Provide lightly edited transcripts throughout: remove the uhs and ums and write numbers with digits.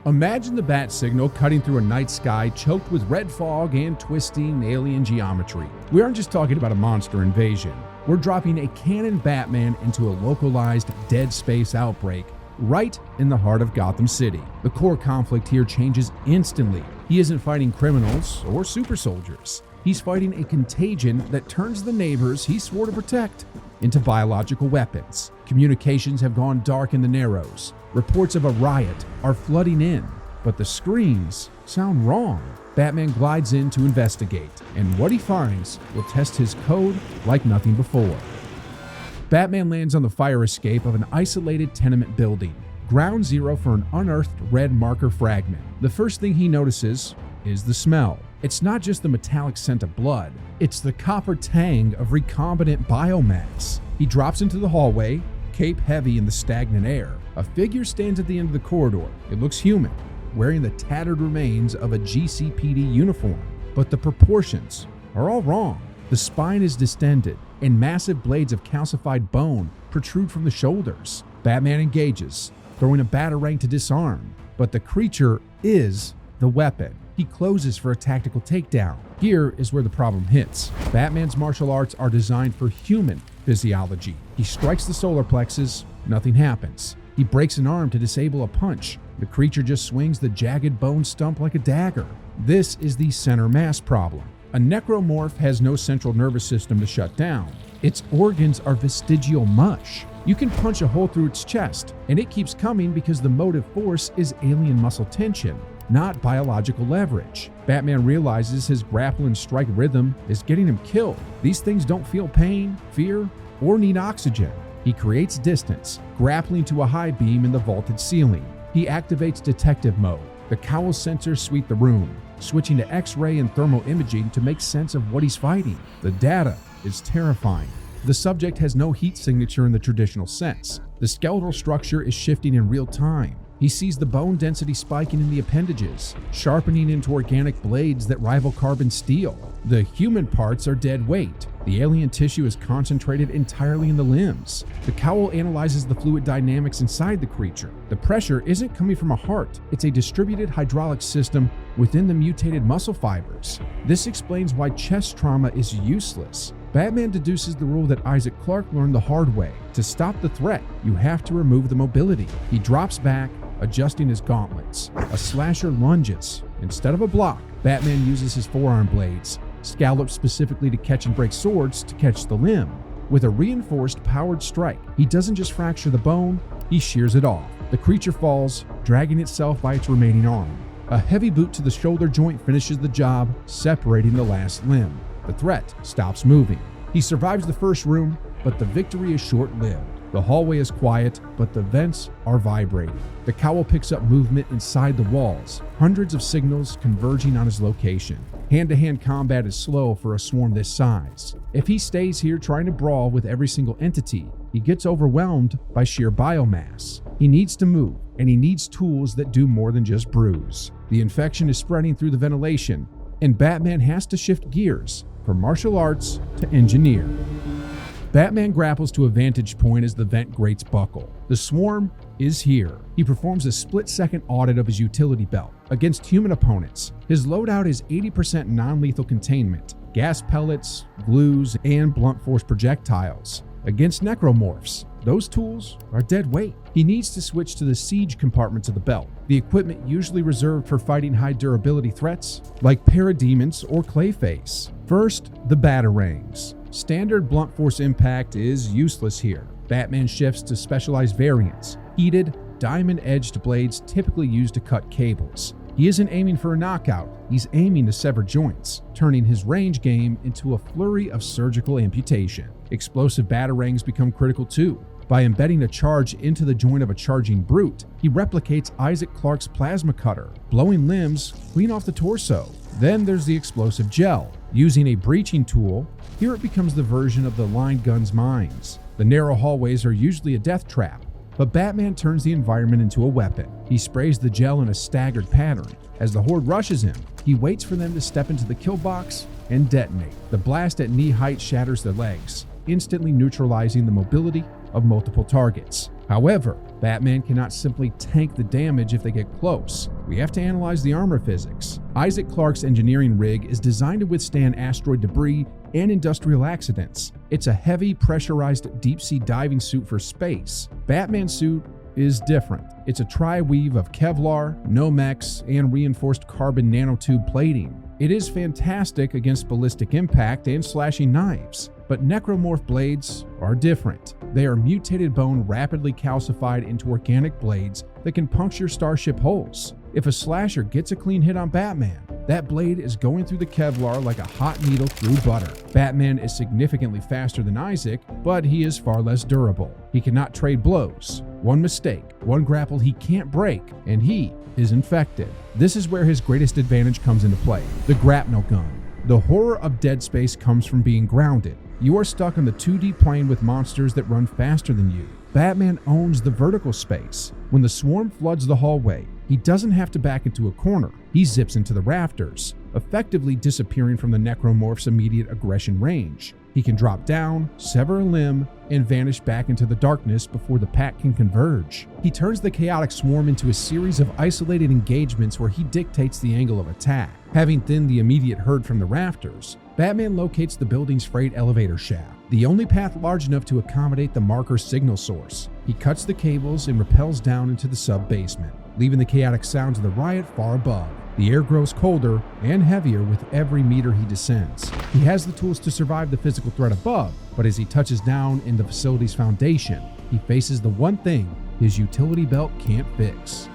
Imagine the bat signal cutting through a night sky choked with red fog and twisting alien geometry. We aren't just talking about a monster invasion. We're dropping a canon Batman into a localized dead space outbreak right in the heart of Gotham City. The core conflict here changes instantly. He isn't fighting criminals or super soldiers. He's fighting a contagion that turns the neighbors he swore to protect into biological weapons. Communications have gone dark in the Narrows. Reports of a riot are flooding in, but the screams sound wrong. Batman glides in to investigate, and what he finds will test his code like nothing before. Batman lands on the fire escape of an isolated tenement building, ground zero for an unearthed red marker fragment. The first thing he notices is the smell. It's not just the metallic scent of blood, it's the copper tang of recombinant biomass. He drops into the hallway, cape heavy in the stagnant air. A figure stands at the end of the corridor. It looks human, wearing the tattered remains of a GCPD uniform. But the proportions are all wrong. The spine is distended, and massive blades of calcified bone protrude from the shoulders. Batman engages, throwing a batarang to disarm, but the creature is the weapon. He closes for a tactical takedown. Here is where the problem hits. Batman's martial arts are designed for human physiology. He strikes the solar plexus, nothing happens. He breaks an arm to disable a punch. The creature just swings the jagged bone stump like a dagger. This is the center mass problem. A necromorph has no central nervous system to shut down. Its organs are vestigial mush. You can punch a hole through its chest, and it keeps coming because the motive force is alien muscle tension, not biological leverage. Batman realizes his grapple and strike rhythm is getting him killed. These things don't feel pain, fear, or need oxygen. He creates distance, grappling to a high beam in the vaulted ceiling. He activates detective mode. The cowl sensors sweep the room, switching to X-ray and thermal imaging to make sense of what he's fighting. The data is terrifying. The subject has no heat signature in the traditional sense. The skeletal structure is shifting in real time. He sees the bone density spiking in the appendages, sharpening into organic blades that rival carbon steel. The human parts are dead weight. The alien tissue is concentrated entirely in the limbs. The cowl analyzes the fluid dynamics inside the creature. The pressure isn't coming from a heart. It's a distributed hydraulic system within the mutated muscle fibers. This explains why chest trauma is useless. Batman deduces the rule that Isaac Clarke learned the hard way. To stop the threat, you have to remove the mobility. He drops back, adjusting his gauntlets. A slasher lunges. Instead of a block, Batman uses his forearm blades, scalloped specifically to catch and break swords, to catch the limb. With a reinforced, powered strike, he doesn't just fracture the bone, he shears it off. The creature falls, dragging itself by its remaining arm. A heavy boot to the shoulder joint finishes the job, separating the last limb. The threat stops moving. He survives the first room, but the victory is short-lived. The hallway is quiet, but the vents are vibrating. The cowl picks up movement inside the walls, hundreds of signals converging on his location. Hand-to-hand combat is slow for a swarm this size. If he stays here trying to brawl with every single entity, he gets overwhelmed by sheer biomass. He needs to move, and he needs tools that do more than just bruise. The infection is spreading through the ventilation, and Batman has to shift gears from martial arts to engineer. Batman grapples to a vantage point as the vent grates buckle. The swarm is here. He performs a split-second audit of his utility belt. Against human opponents, his loadout is 80% non-lethal containment, gas pellets, glues, and blunt force projectiles. Against necromorphs, those tools are dead weight. He needs to switch to the siege compartments of the belt, the equipment usually reserved for fighting high durability threats like parademons or Clayface. First, the batarangs. Standard blunt force impact is useless here. Batman shifts to specialized variants, heated, diamond-edged blades typically used to cut cables. He isn't aiming for a knockout, he's aiming to sever joints, turning his range game into a flurry of surgical amputation. Explosive batarangs become critical too. By embedding a charge into the joint of a charging brute, he replicates Isaac Clarke's plasma cutter, blowing limbs clean off the torso. Then there's the explosive gel. Using a breaching tool, here it becomes the version of the line gun's mines. The narrow hallways are usually a death trap, but Batman turns the environment into a weapon. He sprays the gel in a staggered pattern. As the horde rushes him, he waits for them to step into the kill box and detonate. The blast at knee height shatters their legs, instantly neutralizing the mobility of multiple targets. However, Batman cannot simply tank the damage if they get close. We have to analyze the armor physics. Isaac Clarke's engineering rig is designed to withstand asteroid debris and industrial accidents. It's a heavy, pressurized deep-sea diving suit for space. Batman's suit is different. It's a tri-weave of Kevlar, Nomex, and reinforced carbon nanotube plating. It is fantastic against ballistic impact and slashing knives, but Necromorph blades are different. They are mutated bone rapidly calcified into organic blades that can puncture starship hulls. If a slasher gets a clean hit on Batman, that blade is going through the Kevlar like a hot needle through butter. Batman is significantly faster than Isaac, but he is far less durable. He cannot trade blows. One mistake, one grapple he can't break, and he is infected. This is where his greatest advantage comes into play, the grapnel gun. The horror of Dead Space comes from being grounded. You are stuck on the 2D plane with monsters that run faster than you. Batman owns the vertical space. When the swarm floods the hallway, he doesn't have to back into a corner. He zips into the rafters, effectively disappearing from the Necromorph's immediate aggression range. He can drop down, sever a limb, and vanish back into the darkness before the pack can converge. He turns the chaotic swarm into a series of isolated engagements where he dictates the angle of attack. Having thinned the immediate herd from the rafters, Batman locates the building's freight elevator shaft, the only path large enough to accommodate the marker's signal source. He cuts the cables and rappels down into the sub-basement, leaving the chaotic sounds of the riot far above. The air grows colder and heavier with every meter he descends. He has the tools to survive the physical threat above, but as he touches down in the facility's foundation, he faces the one thing his utility belt can't fix.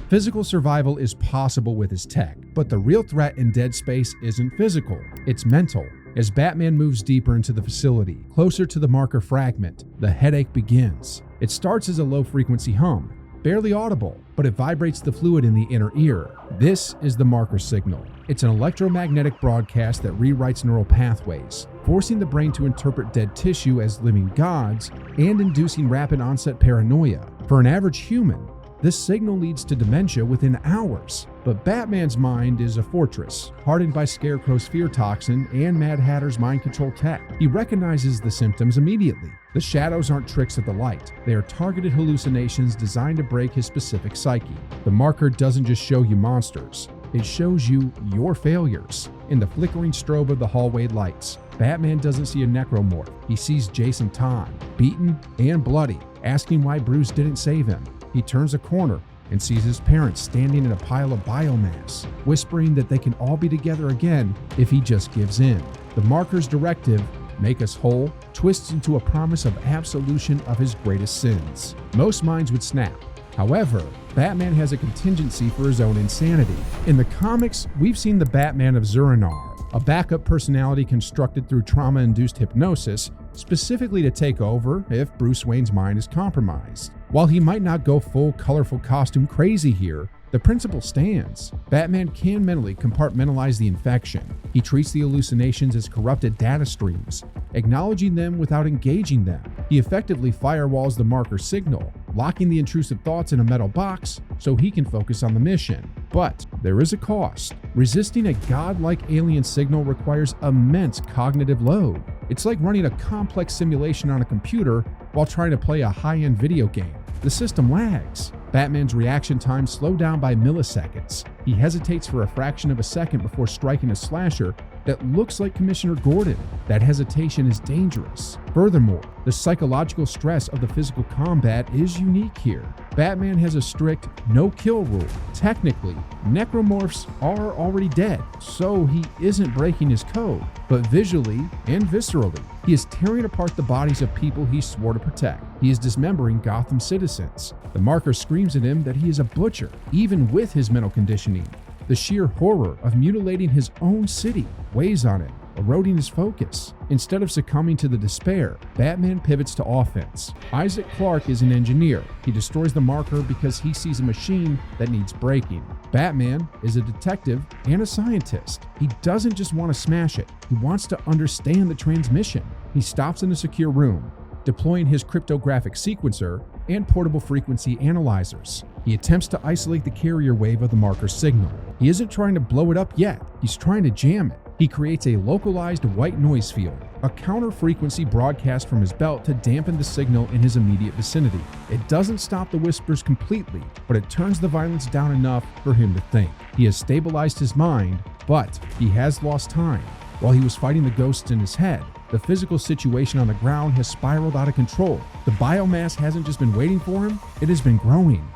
Physical survival is possible with his tech, but the real threat in Dead Space isn't physical, it's mental. As Batman moves deeper into the facility, closer to the marker fragment, the headache begins. It starts as a low-frequency hum, barely audible, but it vibrates the fluid in the inner ear. This is the marker signal. It's an electromagnetic broadcast that rewrites neural pathways, forcing the brain to interpret dead tissue as living gods and inducing rapid onset paranoia. For an average human, this signal leads to dementia within hours. But Batman's mind is a fortress, hardened by Scarecrow's fear toxin and Mad Hatter's mind control tech. He recognizes the symptoms immediately. The shadows aren't tricks of the light. They are targeted hallucinations designed to break his specific psyche. The marker doesn't just show you monsters. It shows you your failures. In the flickering strobe of the hallway lights, Batman doesn't see a Necromorph. He sees Jason Todd, beaten and bloody, asking why Bruce didn't save him. He turns a corner and sees his parents standing in a pile of biomass, whispering that they can all be together again if he just gives in. The marker's directive, make us whole, twists into a promise of absolution of his greatest sins. Most minds would snap. However, Batman has a contingency for his own insanity. In the comics, we've seen the Batman of Zur-Anar, a backup personality constructed through trauma-induced hypnosis, specifically to take over if Bruce Wayne's mind is compromised. While he might not go full colorful costume crazy here, the principle stands. Batman can mentally compartmentalize the infection. He treats the hallucinations as corrupted data streams, acknowledging them without engaging them. He effectively firewalls the marker signal, locking the intrusive thoughts in a metal box so he can focus on the mission. But there is a cost. Resisting a godlike alien signal requires immense cognitive load. It's like running a complex simulation on a computer while trying to play a high-end video game. The system lags. Batman's reaction time slowed down by milliseconds. He hesitates for a fraction of a second before striking a slasher that looks like Commissioner Gordon. That hesitation is dangerous. Furthermore, the psychological stress of the physical combat is unique here. Batman has a strict no-kill rule. Technically, Necromorphs are already dead, so he isn't breaking his code. But visually and viscerally, he is tearing apart the bodies of people he swore to protect. He is dismembering Gotham citizens. The marker screams at him that he is a butcher, even with his mental conditioning. The sheer horror of mutilating his own city weighs on him, eroding his focus. Instead of succumbing to the despair, Batman pivots to offense. Isaac Clarke is an engineer. He destroys the marker because he sees a machine that needs breaking. Batman is a detective and a scientist. He doesn't just want to smash it. He wants to understand the transmission. He stops in a secure room, deploying his cryptographic sequencer and portable frequency analyzers. He attempts to isolate the carrier wave of the marker signal. He isn't trying to blow it up yet. He's trying to jam it. He creates a localized white noise field, a counter-frequency broadcast from his belt to dampen the signal in his immediate vicinity. It doesn't stop the whispers completely, but it turns the violence down enough for him to think. He has stabilized his mind, but he has lost time. While he was fighting the ghosts in his head, the physical situation on the ground has spiraled out of control. The biomass hasn't just been waiting for him, it has been growing.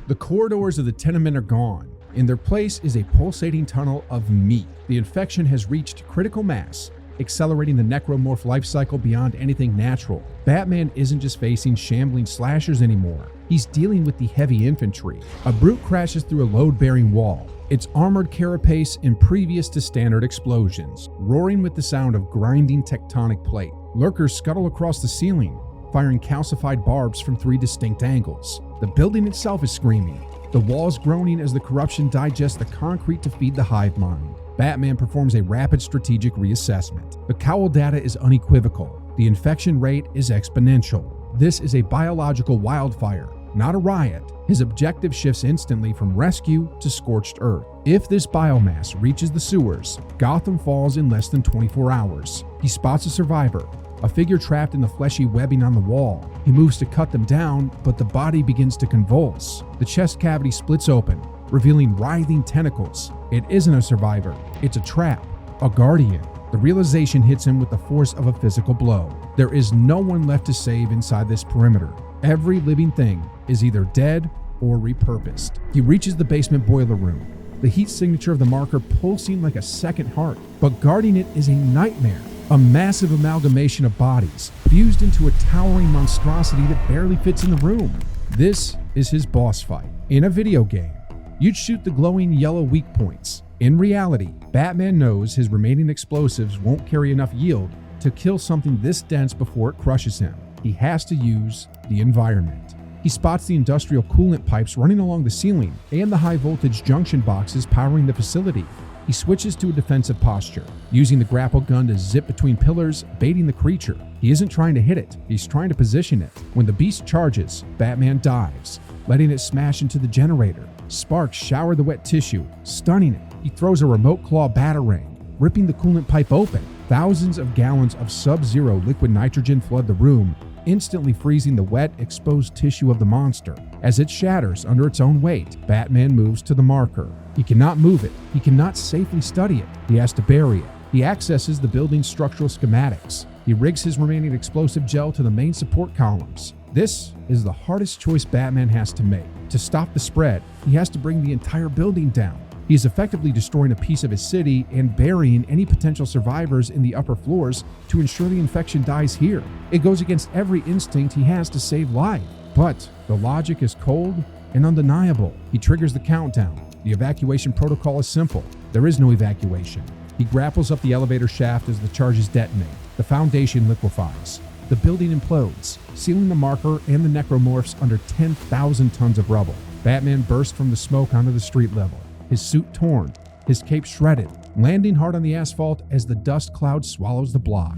The corridors of the tenement are gone. In their place is a pulsating tunnel of meat. The infection has reached critical mass, accelerating the necromorph life cycle beyond anything natural. Batman isn't just facing shambling slashers anymore. He's dealing with the heavy infantry. A brute crashes through a load-bearing wall, its armored carapace impervious to standard explosions, roaring with the sound of grinding tectonic plate. Lurkers scuttle across the ceiling, firing calcified barbs from 3 distinct angles. The building itself is screaming, the walls groaning as the corruption digests the concrete to feed the hive mind. Batman performs a rapid strategic reassessment. The cowl data is unequivocal. The infection rate is exponential. This is a biological wildfire, not a riot. His objective shifts instantly from rescue to scorched earth. If this biomass reaches the sewers, Gotham falls in less than 24 hours. He spots a survivor, a figure trapped in the fleshy webbing on the wall. He moves to cut them down, but the body begins to convulse. The chest cavity splits open, revealing writhing tentacles. It isn't a survivor, it's a trap, a guardian. The realization hits him with the force of a physical blow. There is no one left to save inside this perimeter. Every living thing is either dead or repurposed. He reaches the basement boiler room, the heat signature of the marker pulsing like a second heart. But guarding it is a nightmare. A massive amalgamation of bodies, fused into a towering monstrosity that barely fits in the room. This is his boss fight. In a video game, you'd shoot the glowing yellow weak points. In reality, Batman knows his remaining explosives won't carry enough yield to kill something this dense before it crushes him. He has to use the environment. He spots the industrial coolant pipes running along the ceiling and the high-voltage junction boxes powering the facility. He switches to a defensive posture, using the grapple gun to zip between pillars, baiting the creature. He isn't trying to hit it, he's trying to position it. When the beast charges, Batman dives, letting it smash into the generator. Sparks shower the wet tissue, stunning it. He throws a remote claw batarang, ripping the coolant pipe open. Thousands of gallons of sub-zero liquid nitrogen flood the room, instantly freezing the wet, exposed tissue of the monster. As it shatters under its own weight, Batman moves to the marker. He cannot move it. He cannot safely study it. He has to bury it. He accesses the building's structural schematics. He rigs his remaining explosive gel to the main support columns. This is the hardest choice Batman has to make. To stop the spread, he has to bring the entire building down. He is effectively destroying a piece of his city and burying any potential survivors in the upper floors to ensure the infection dies here. It goes against every instinct he has to save life. But the logic is cold and undeniable. He triggers the countdown. The evacuation protocol is simple. There is no evacuation. He grapples up the elevator shaft as the charges detonate. The foundation liquefies. The building implodes, sealing the marker and the necromorphs under 10,000 tons of rubble. Batman bursts from the smoke onto the street level, his suit torn, his cape shredded, landing hard on the asphalt as the dust cloud swallows the block.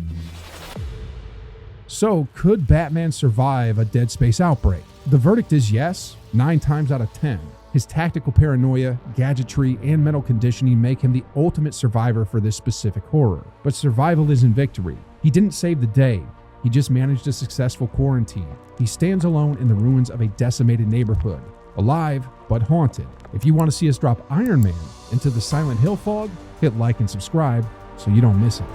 So, could Batman survive a Dead Space outbreak? The verdict is yes, 9 times out of 10. His tactical paranoia, gadgetry, and mental conditioning make him the ultimate survivor for this specific horror. But survival isn't victory. He didn't save the day. He just managed a successful quarantine. He stands alone in the ruins of a decimated neighborhood, alive but haunted. If you want to see us drop Iron Man into the Silent Hill fog, hit like and subscribe so you don't miss it.